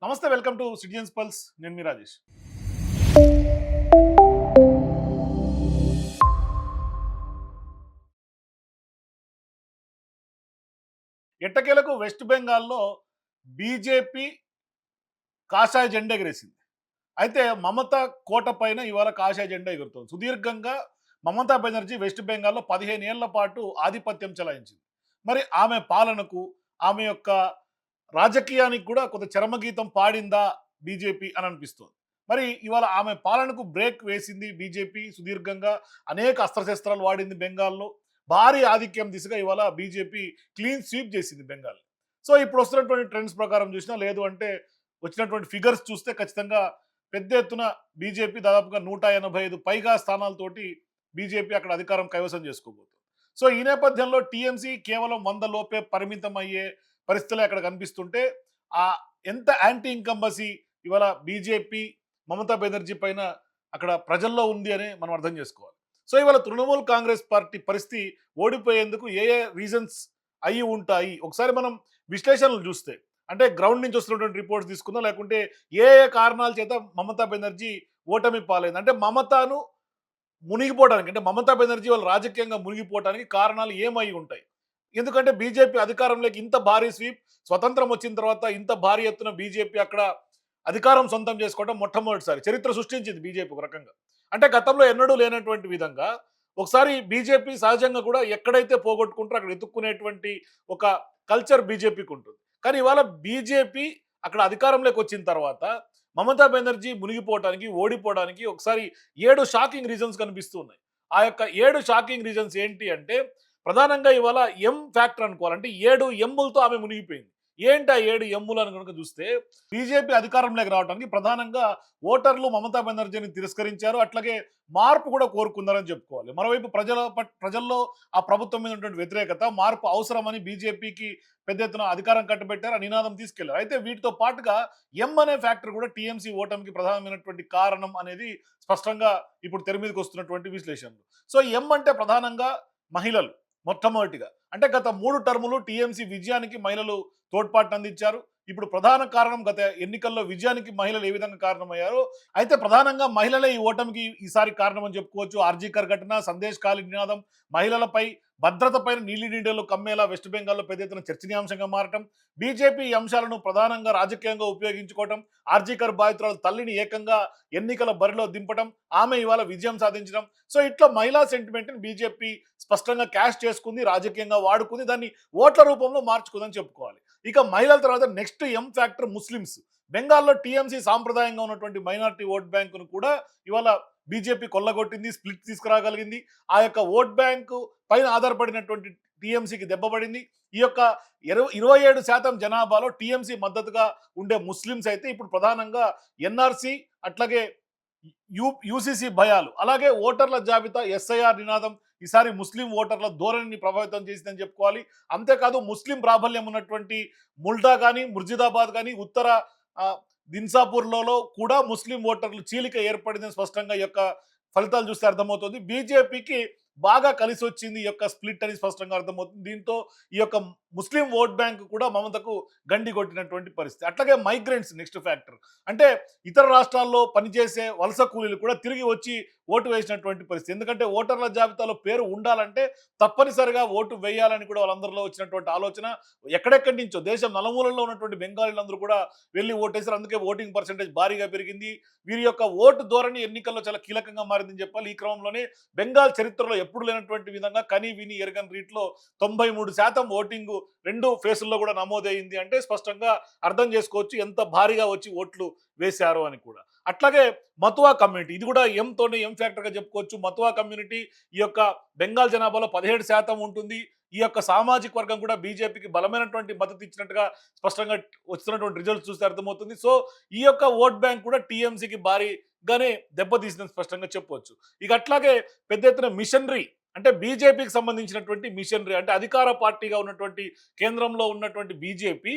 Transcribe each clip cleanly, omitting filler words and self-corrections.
నమస్తే, welcome to citizens pulse. నేను మీ రాజేష్. ఎట్టకేలకు వెస్ట్ బెంగాల్లో బీజేపీ కాషాయ జెండా ఎగరేసింది. అయితే మమత కోట పైన ఇవాళ కాషాయ జెండా ఎగురుతోంది. సుదీర్ఘంగా మమతా బెనర్జీ వెస్ట్ బెంగాల్లో 15 ఏళ్ల పాటు ఆధిపత్యం చెలాయించింది. మరి ఆమె పాలనకు, ఆమె యొక్క రాజకీయానికి కూడా కొంత చరమగీతం పాడిందా బీజేపీ అని అనిపిస్తోంది. మరి ఇవాళ ఆమె పాలనకు బ్రేక్ వేసింది బీజేపీ. సుదీర్ఘంగా అనేక అస్త్రశస్త్రాలు వాడింది బెంగాల్లో. భారీ ఆధిక్యం దిశగా ఇవాళ బీజేపీ క్లీన్ స్వీప్ చేసింది బెంగాల్. సో ఇప్పుడు వస్తున్నటువంటి ట్రెండ్స్ ప్రకారం చూసినా, లేదు అంటే వచ్చినటువంటి ఫిగర్స్ చూస్తే ఖచ్చితంగా పెద్ద ఎత్తున బీజేపీ దాదాపుగా 185 పైగా స్థానాలతోటి బీజేపీ అక్కడ అధికారం కైవసం చేసుకోబోతుంది. సో ఈ నేపథ్యంలో టీఎంసీ కేవలం 100 లోపే పరిమితం అయ్యే పరిస్థితులే అక్కడ కనిపిస్తుంటే, ఆ ఎంత యాంటీ ఇన్కంబసీ ఇవాళ బీజేపీ మమతా బెనర్జీ పైన అక్కడ ప్రజల్లో ఉంది అని మనం అర్థం చేసుకోవాలి. సో ఇవాళ తృణమూల్ కాంగ్రెస్ పార్టీ పరిస్థితి ఓడిపోయేందుకు ఏ ఏ రీజన్స్ అయి ఉంటాయి ఒకసారి మనం విశ్లేషణలు చూస్తే, అంటే గ్రౌండ్ నుంచి వస్తున్నటువంటి రిపోర్ట్స్ తీసుకుందాం, లేకుంటే ఏ ఏ కారణాల చేత మమతా బెనర్జీ ఓటమి పాలైంది, అంటే మమతాను మునిగిపోవడానికి, అంటే మమతా బెనర్జీ వాళ్ళు రాజకీయంగా మునిగిపోవడానికి కారణాలు ఏమై ఉంటాయి. ఎందుకంటే బీజేపీ అధికారంలోకి ఇంత భారీ స్వీప్, స్వతంత్రం వచ్చిన తర్వాత ఇంత భారీ ఎత్తున బీజేపీ అక్కడ అధికారం సొంతం చేసుకోవడం మొట్టమొదటిసారి చరిత్ర సృష్టించింది బీజేపీ ఒక రకంగా. అంటే గతంలో ఎన్నడూ లేనటువంటి విధంగా ఒకసారి బీజేపీ సహజంగా కూడా ఎక్కడైతే పోగొట్టుకుంటారో అక్కడ ఎత్తుక్కునేటువంటి ఒక కల్చర్ బీజేపీకి ఉంటుంది. కానీ ఇవాళ బీజేపీ అక్కడ అధికారంలోకి వచ్చిన తర్వాత మమతా బెనర్జీ మునిగిపోవడానికి, ఓడిపోవడానికి ఒకసారి 7 షాకింగ్ రీజన్స్ కనిపిస్తూ ఉన్నాయి. ఆ యొక్క 7 షాకింగ్ రీజన్స్ ఏంటి అంటే, ప్రధానంగా ఇవాళ ఎం ఫ్యాక్టర్ అనుకోవాలి. అంటే 7 ఎమ్ములతో ఆమె మునిగిపోయింది. ఏంటి ఆ 7 ఎమ్ములు అని కనుక చూస్తే, బీజేపీ అధికారంలోకి రావడానికి ప్రధానంగా ఓటర్లు మమతా బెనర్జీని తిరస్కరించారు. అట్లాగే మార్పు కూడా కోరుకున్నారని చెప్పుకోవాలి. మరోవైపు ప్రజల్లో ఆ ప్రభుత్వం మీద ఉన్నటువంటి వ్యతిరేకత, మార్పు అవసరమని బీజేపీకి పెద్ద ఎత్తున అధికారం కట్టబెట్టారు, ఆ నినాదం తీసుకెళ్లారు. అయితే వీటితో పాటుగా ఎం అనే ఫ్యాక్టర్ కూడా టీఎంసీ ఓటమికి ప్రధానమైనటువంటి కారణం అనేది స్పష్టంగా ఇప్పుడు తెర మీదకి వస్తున్నటువంటి విశ్లేషణలు. సో ఎం అంటే ప్రధానంగా మహిళలు. మొట్టమొదటిగా అంటే గత 3 టర్ములు టీఎంసీ విజయానికి మహిళలు తోడ్పాటును అందించారు. ఇప్పుడు ప్రధాన కారణం గత ఎన్నికల్లో విజయానికి మహిళలు ఏ విధంగా కారణమయ్యారో, అయితే ప్రధానంగా మహిళలే ఈ ఓటమికి ఈసారి కారణం అని చెప్పుకోవచ్చు. ఆర్జీకర్ ఘటన, సందేశ్ ఖాళీ నినాదం, మహిళలపై భద్రత పైన నీలి నీడలు కమ్మేలా వెస్ట్ బెంగాల్లో పెద్ద ఎత్తున చర్చనీయాంశంగా మారటం, బీజేపీ ఈ అంశాలను ప్రధానంగా రాజకీయంగా ఉపయోగించుకోవటం, ఆర్జీకర్ బాధితురాలు తల్లిని ఏకంగా ఎన్నికల బరిలో దింపటం, ఆమె ఇవాళ విజయం సాధించడం. సో ఇట్లా మహిళా సెంటిమెంట్ని బీజేపీ స్పష్టంగా క్యాష్ చేసుకుంది, రాజకీయంగా వాడుకుంది, దాన్ని ఓట్ల రూపంలో మార్చుకుందని చెప్పుకోవాలి. ఇక మహిళల తర్వాత నెక్స్ట్ ఎం ఫ్యాక్టర్ ముస్లిమ్స్. బెంగాల్లో టీఎంసీ సాంప్రదాయంగా ఉన్నటువంటి మైనారిటీ ఓట్ బ్యాంకును కూడా ఇవాళ బీజేపీ కొల్లగొట్టింది, స్ప్లిట్ తీసుకురాగలిగింది. ఆ యొక్క ఓట్ బ్యాంకు పైన ఆధారపడినటువంటి టీఎంసీకి దెబ్బపడింది. ఈ యొక్క 27% జనాభాలో టీఎంసీ మద్దతుగా ఉండే ముస్లిమ్స్ అయితే ఇప్పుడు ప్రధానంగా ఎన్ఆర్సీ, అట్లాగే యూసీసీ భయాలు, అలాగే ఓటర్ల జాబితా ఎస్ఐఆర్ నినాదం ఈసారి ముస్లిం ఓటర్ల ధోరణిని ప్రభావితం చేసిందని చెప్పుకోవాలి. అంతేకాదు ముస్లిం ప్రాబల్యం ఉన్నటువంటి ముల్టా కానీ, ముర్జిదాబాద్ కానీ, ఉత్తర దిన్సాపూర్లలో కూడా ముస్లిం ఓటర్లు చీలిక ఏర్పడిందని స్పష్టంగా ఈ యొక్క ఫలితాలు చూస్తే అర్థమవుతుంది. బీజేపీకి బాగా కలిసి వచ్చింది ఈ యొక్క స్ప్లిట్ అని స్పష్టంగా అర్థమవుతుంది. దీంతో ఈ యొక్క ముస్లిం ఓట్ బ్యాంక్ కూడా మమతకు గండి కొట్టినటువంటి పరిస్థితి. అట్లాగే మైగ్రెంట్స్ నెక్స్ట్ ఫ్యాక్టర్. అంటే ఇతర రాష్ట్రాల్లో పనిచేసే వలస కూలీలు కూడా తిరిగి వచ్చి ఓటు వేసినటువంటి పరిస్థితి. ఎందుకంటే ఓటర్ల జాబితాలో పేరు ఉండాలంటే తప్పనిసరిగా ఓటు వేయాలని కూడా వాళ్ళందరిలో వచ్చినటువంటి ఆలోచన. ఎక్కడెక్కడి నుంచో దేశం నలుమూలల్లో ఉన్నటువంటి బెంగాలీలందరూ కూడా వెళ్ళి ఓటేశారు. అందుకే ఓటింగ్ పర్సెంటేజ్ భారీగా పెరిగింది. వీరి యొక్క ఓటు ధోరణి ఎన్నికల్లో చాలా కీలకంగా మారిందని చెప్పాలి. ఈ క్రమంలోనే బెంగాల్ చరిత్రలో ఎప్పుడు లేనటువంటి విధంగా కని విని ఎరగని రీతిలో 93% ఓటింగ్ 2 ఫేసుల్లో కూడా నమోదైంది. అంటే స్పష్టంగా అర్థం చేసుకోవచ్చు ఎంత భారీగా వచ్చి ఓట్లు వేశారు అని కూడా. అట్లాగే మతువా కమ్యూనిటీ, ఇది కూడా ఎంతోనే ఎం ఫ్యాక్టర్గా చెప్పుకోవచ్చు. మతువా కమ్యూనిటీ ఈ యొక్క బెంగాల్ జనాభాలో 17% ఉంటుంది. ఈ యొక్క సామాజిక వర్గం కూడా బీజేపీకి బలమైనటువంటి మద్దతు ఇచ్చినట్టుగా స్పష్టంగా వస్తున్నటువంటి రిజల్ట్స్ చూస్తే అర్థమవుతుంది. సో ఈ యొక్క ఓట్ బ్యాంక్ కూడా టీఎంసీకి భారీగానే దెబ్బతీసిందని స్పష్టంగా చెప్పవచ్చు. ఇక అట్లాగే పెద్ద ఎత్తున మిషనరీ, అంటే బీజేపీకి సంబంధించినటువంటి మిషనరీ, అంటే అధికార పార్టీగా ఉన్నటువంటి కేంద్రంలో ఉన్నటువంటి బీజేపీ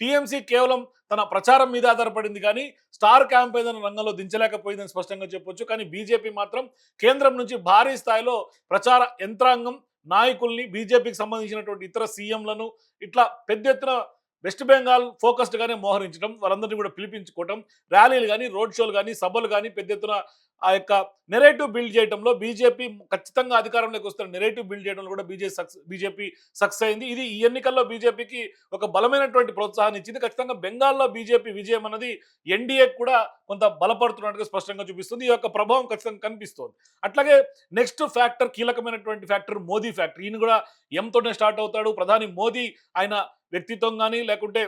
టీఎంసీ కేవలం తన ప్రచారం మీద ఆధారపడింది కానీ స్టార్ క్యాంపెయిన్ రంగంలో దించలేకపోయిందని స్పష్టంగా చెప్పొచ్చు. కానీ బీజేపీ మాత్రం కేంద్రం నుంచి భారీ స్థాయిలో ప్రచార యంత్రాంగం, నాయకుల్ని, బీజేపీకి సంబంధించినటువంటి ఇతర సీఎంలను ఇట్లా పెద్ద ఎత్తున వెస్ట్ బెంగాల్ ఫోకస్డ్ గానే మోహరించడం, వాళ్ళందరినీ కూడా పిలిపించుకోవడం, ర్యాలీలు కానీ, రోడ్ షోలు కానీ, సభలు కానీ పెద్ద ఎత్తున ఆ యొక్క నెరేటివ్ బిల్డ్ చేయడంలో బీజేపీ ఖచ్చితంగా అధికారంలోకి వస్తున్న నెరేటివ్ బిల్డ్ చేయడంలో కూడా బీజేపీ సక్సెస్ అయింది. ఇది ఈ ఎన్నికల్లో బీజేపీకి ఒక బలమైనటువంటి ప్రోత్సాహాన్ని ఇచ్చింది. ఖచ్చితంగా బెంగాల్లో బీజేపీ విజయం అన్నది ఎన్డీఏ కూడా కొంత బలపడుతున్నట్టుగా స్పష్టంగా చూపిస్తుంది. ఈ యొక్క ప్రభావం ఖచ్చితంగా కనిపిస్తోంది. అట్లాగే నెక్స్ట్ ఫ్యాక్టర్, కీలకమైనటువంటి ఫ్యాక్టర్ మోదీ ఫ్యాక్టర్. ఈయన కూడా ఎంతోనే స్టార్ట్ అవుతాడు. ప్రధాని మోదీ ఆయన వ్యక్తిత్వం కానీ, లేకుంటే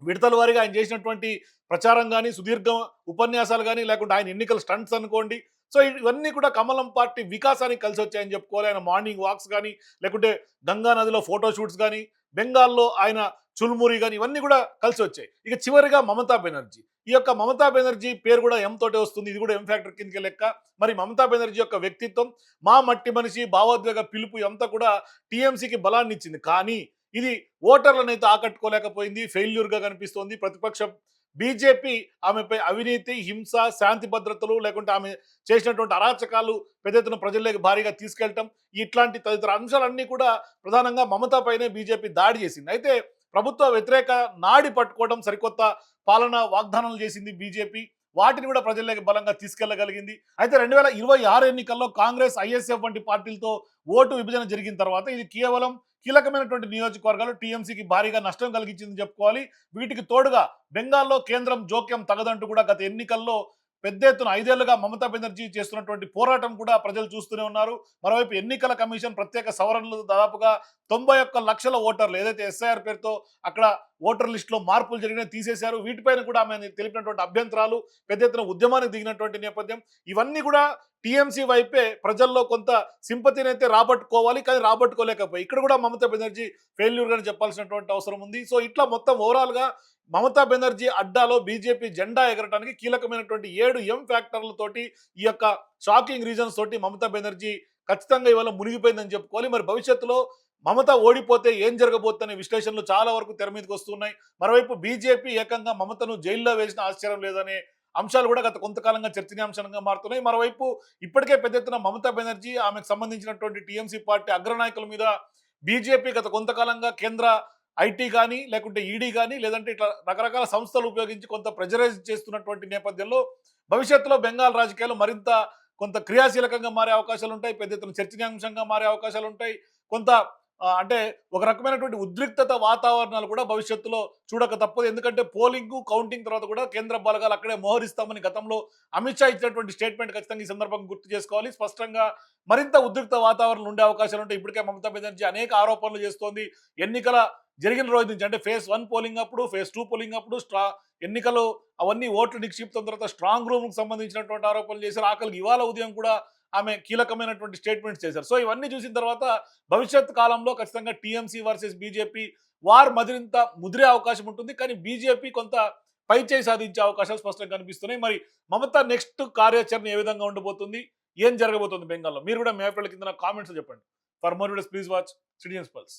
విడతల వారీగా ఆయన చేసినటువంటి ప్రచారం కానీ, సుదీర్ఘ ఉపన్యాసాలు కానీ, లేకుంటే ఆయన ఎన్నికల స్టంట్స్ అనుకోండి. సో ఇవన్నీ కూడా కమలం పార్టీ వికాసానికి కలిసి వచ్చాయని చెప్పుకోవాలి. ఆయన మార్నింగ్ వాక్స్ కానీ, లేకుంటే గంగా నదిలో ఫోటో షూట్స్ కానీ, బెంగాల్లో ఆయన చుల్మురి కానీ, ఇవన్నీ కూడా కలిసి వచ్చాయి. ఇక చివరిగా మమతా బెనర్జీ. ఈ యొక్క మమతా బెనర్జీ పేరు కూడా ఎం తోటే వస్తుంది. ఇది కూడా ఎం ఫ్యాక్టర్ కిందకి లెక్క. మరి మమతా బెనర్జీ యొక్క వ్యక్తిత్వం, మా మట్టి మనిషి, భావోద్వేగ పిలుపు అంతా కూడా టీఎంసీకి బలాన్ని ఇచ్చింది. కానీ ఇది ఓటర్లనైతే ఆకట్టుకోలేకపోయింది. ఫెయిల్యూర్గా కనిపిస్తోంది. ప్రతిపక్షం బీజేపీ ఆమెపై అవినీతి, హింస, శాంతి భద్రతలు, లేకుంటే ఆమె చేసినటువంటి అరాచకాలు పెద్ద ఎత్తున ప్రజల్లోకి భారీగా తీసుకెళ్ళటం, ఇట్లాంటి తదితర అంశాలన్నీ కూడా ప్రధానంగా మమతా పైనే బీజేపీ దాడి చేసింది. అయితే ప్రభుత్వ వ్యతిరేక నాడి పట్టుకోవడం, సరికొత్త పాలన వాగ్దానాలు చేసింది బీజేపీ. వాటిని కూడా ప్రజల్లోకి బలంగా తీసుకెళ్లగలిగింది. అయితే 2026 ఎన్నికల్లో కాంగ్రెస్, ఐఎస్ఎఫ్ వంటి పార్టీలతో ఓటు విభజన జరిగిన తర్వాత ఇది కేవలం కీలకమైనటువంటి నియోజకవర్గాలు టీఎంసీకి భారీగా నష్టం కలిగించిందని చెప్పుకోవాలి. వీటికి తోడుగా బెంగాల్లో కేంద్రం జోక్యం తగదంటూ కూడా గత ఎన్నికల్లో పెద్ద ఎత్తున 5 ఏళ్లుగా మమతా బెనర్జీ చేస్తున్నటువంటి పోరాటం కూడా ప్రజలు చూస్తూనే ఉన్నారు. మరోవైపు ఎన్నికల కమిషన్ ప్రత్యేక సవరణలు దాదాపుగా 91 లక్షల ఓటర్లు ఏదైతే ఎస్ఐఆర్ పేరుతో అక్కడ ఓటర్ లిస్టులో మార్పులు జరిగినా తీసేశారు. వీటిపైన కూడా ఆమె తెలిపినటువంటి అభ్యంతరాలు, పెద్ద ఎత్తున ఉద్యమానికి దిగినటువంటి నేపథ్యం, ఇవన్నీ కూడా టీఎంసీ వైపే ప్రజల్లో కొంత సింపతిని అయితే రాబట్టుకోవాలి. కానీ రాబట్టుకోలేకపోయి ఇక్కడ కూడా మమతా బెనర్జీ ఫెయిల్యూర్ గానే చెప్పాల్సినటువంటి అవసరం ఉంది. సో ఇట్లా మొత్తం ఓవరాల్ గా మమతా బెనర్జీ అడ్డాలో బీజేపీ జెండా ఎగరటానికి కీలకమైనటువంటి 7 ఎం ఫ్యాక్టర్లతోటి, ఈ యొక్క షాకింగ్ రీజన్స్ తోటి మమతా బెనర్జీ ఖచ్చితంగా ఇవాళ మునిగిపోయిందని చెప్పుకోవాలి. మరి భవిష్యత్తులో మమత ఓడిపోతే ఏం జరగబోతుందనే విశ్లేషణలు చాలా వరకు తెర మీదకి వస్తున్నాయి. మరోవైపు బీజేపీ ఏకంగా మమతను జైల్లో వేసిన ఆశ్చర్యం లేదనే అంశాలు కూడా గత కొంతకాలంగా చర్చనీయాంశంగా మారుతున్నాయి. మరోవైపు ఇప్పటికే పెద్ద ఎత్తున మమతా బెనర్జీ, ఆమెకు సంబంధించినటువంటి టీఎంసీ పార్టీ అగ్రనాయకుల మీద బీజేపీ గత కొంతకాలంగా కేంద్ర ఐటీ కానీ, లేకుంటే ఈడీ కానీ, లేదంటే ఇట్లా రకరకాల సంస్థలు ఉపయోగించి కొంత ప్రెజరైజ్ చేస్తున్నటువంటి నేపథ్యంలో భవిష్యత్తులో బెంగాల్ రాజకీయాలు మరింత కొంత క్రియాశీలకంగా మారే అవకాశాలు ఉంటాయి. పెద్ద ఎత్తున చర్చనీయాంశంగా మారే అవకాశాలు ఉంటాయి. కొంత అంటే ఒక రకమైనటువంటి ఉద్రిక్తత వాతావరణాలు కూడా భవిష్యత్తులో చూడక తప్పదు. ఎందుకంటే పోలింగ్, కౌంటింగ్ తర్వాత కూడా కేంద్ర బలగాలు అక్కడే మోహరిస్తామని గతంలో అమిత్ షా ఇచ్చినటువంటి స్టేట్మెంట్ ఖచ్చితంగా ఈ సందర్భంగా గుర్తు చేసుకోవాలి. స్పష్టంగా మరింత ఉద్రిక్త వాతావరణం ఉండే అవకాశాలు ఉంటాయి. ఇప్పటికే మమతా బెనర్జీ అనేక ఆరోపణలు చేస్తోంది. ఎన్నికల జరిగిన రోజు నుంచి, అంటే ఫేజ్ 1 పోలింగ్ అప్పుడు, ఫేజ్ 2 పోలింగ్ అప్పుడు ఎన్నికలు అవన్నీ ఓట్లు నిక్షిప్తం తర్వాత స్ట్రాంగ్ రూమ్కి సంబంధించినటువంటి ఆరోపణలు చేశారు. ఆఖరికి ఇవాళ ఉదయం కూడా ఆమె కీలకమైనటువంటి స్టేట్మెంట్స్ చేశారు. సో ఇవన్నీ చూసిన తర్వాత భవిష్యత్ కాలంలో ఖచ్చితంగా టీఎంసీ వర్సెస్ బీజేపీ వార్ మరింత ముదిరే అవకాశం ఉంటుంది. కానీ బీజేపీ కొంత పైచేయి సాధించే అవకాశాలు స్పష్టంగా కనిపిస్తున్నాయి. మరి మమతా నెక్స్ట్ కార్యాచరణ ఏ విధంగా ఉండబోతుంది, ఏం జరగబోతుంది బెంగాల్లో? మీరు కూడా మీ అభిప్రాయాల కింద కామెంట్స్ చెప్పండి. For more videos please watch citizens pulse.